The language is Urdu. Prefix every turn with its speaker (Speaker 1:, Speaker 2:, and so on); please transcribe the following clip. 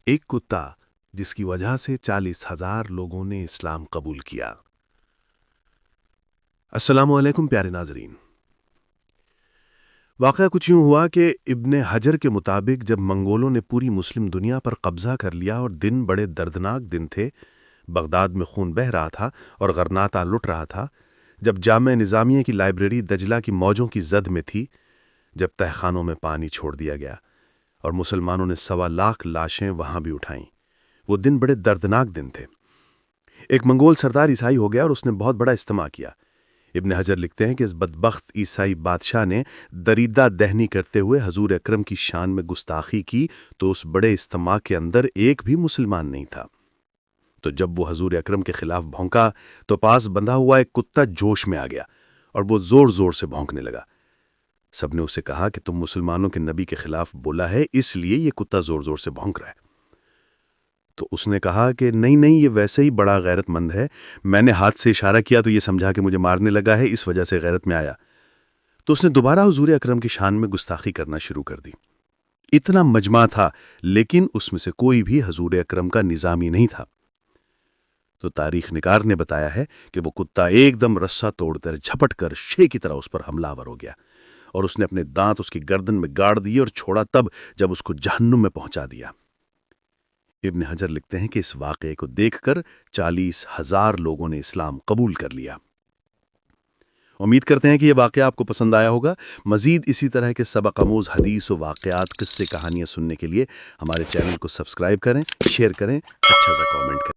Speaker 1: ایک کتا جس کی وجہ سے 40,000 لوگوں نے اسلام قبول کیا۔ السلام علیکم پیارے ناظرین۔ واقعہ کچھ یوں ہوا کہ ابن حجر کے مطابق جب منگولوں نے پوری مسلم دنیا پر قبضہ کر لیا اور دن بڑے دردناک دن تھے، بغداد میں خون بہہ رہا تھا اور غرناطہ لٹ رہا تھا، جب جامعہ نظامیہ کی لائبریری دجلہ کی موجوں کی زد میں تھی، جب تہخانوں میں پانی چھوڑ دیا گیا اور مسلمانوں نے 1,25,000 لاشیں وہاں بھی اٹھائیں، وہ دن بڑے دردناک دن تھے۔ ایک منگول سردار عیسائی ہو گیا اور اس نے بہت بڑا اجتماع کیا۔ ابن حجر لکھتے ہیں کہ اس بدبخت عیسائی بادشاہ نے دریدہ دہنی کرتے ہوئے حضور اکرم کی شان میں گستاخی کی تو اس بڑے اجتماع کے اندر ایک بھی مسلمان نہیں تھا۔ تو جب وہ حضور اکرم کے خلاف بھونکا تو پاس بندھا ہوا ایک کتا جوش میں آ گیا اور وہ زور زور سے بھونکنے لگا۔ سب نے اسے کہا کہ تم مسلمانوں کے نبی کے خلاف بولا ہے، اس لیے یہ کتا زور زور سے بھونک رہا ہے۔ تو اس نے کہا کہ نہیں، یہ ویسے ہی بڑا غیرت مند ہے، میں نے ہاتھ سے اشارہ کیا تو یہ سمجھا کہ مجھے مارنے لگا ہے، اس وجہ سے غیرت میں آیا۔ تو اس نے دوبارہ حضور اکرم کی شان میں گستاخی کرنا شروع کر دی۔ اتنا مجمع تھا لیکن اس میں سے کوئی بھی حضور اکرم کا نظامی نہیں تھا۔ تو تاریخ نگار نے بتایا ہے کہ وہ کتا ایک دم رسہ توڑ کر جھپٹ کر شے کی طرح اس پر حملہ آور ہو گیا اور اس نے اپنے دانت اس کی گردن میں گاڑ دیے اور چھوڑا تب جب اس کو جہنم میں پہنچا دیا۔ ابن حجر لکھتے ہیں کہ اس واقعے کو دیکھ کر 40,000 لوگوں نے اسلام قبول کر لیا۔ امید کرتے ہیں کہ یہ واقعہ آپ کو پسند آیا ہوگا۔ مزید اسی طرح کے سبق آموز حدیث و واقعات، قصے، کہانیاں سننے کے لیے ہمارے چینل کو سبسکرائب کریں، شیئر کریں، اچھا سا کامنٹ کریں۔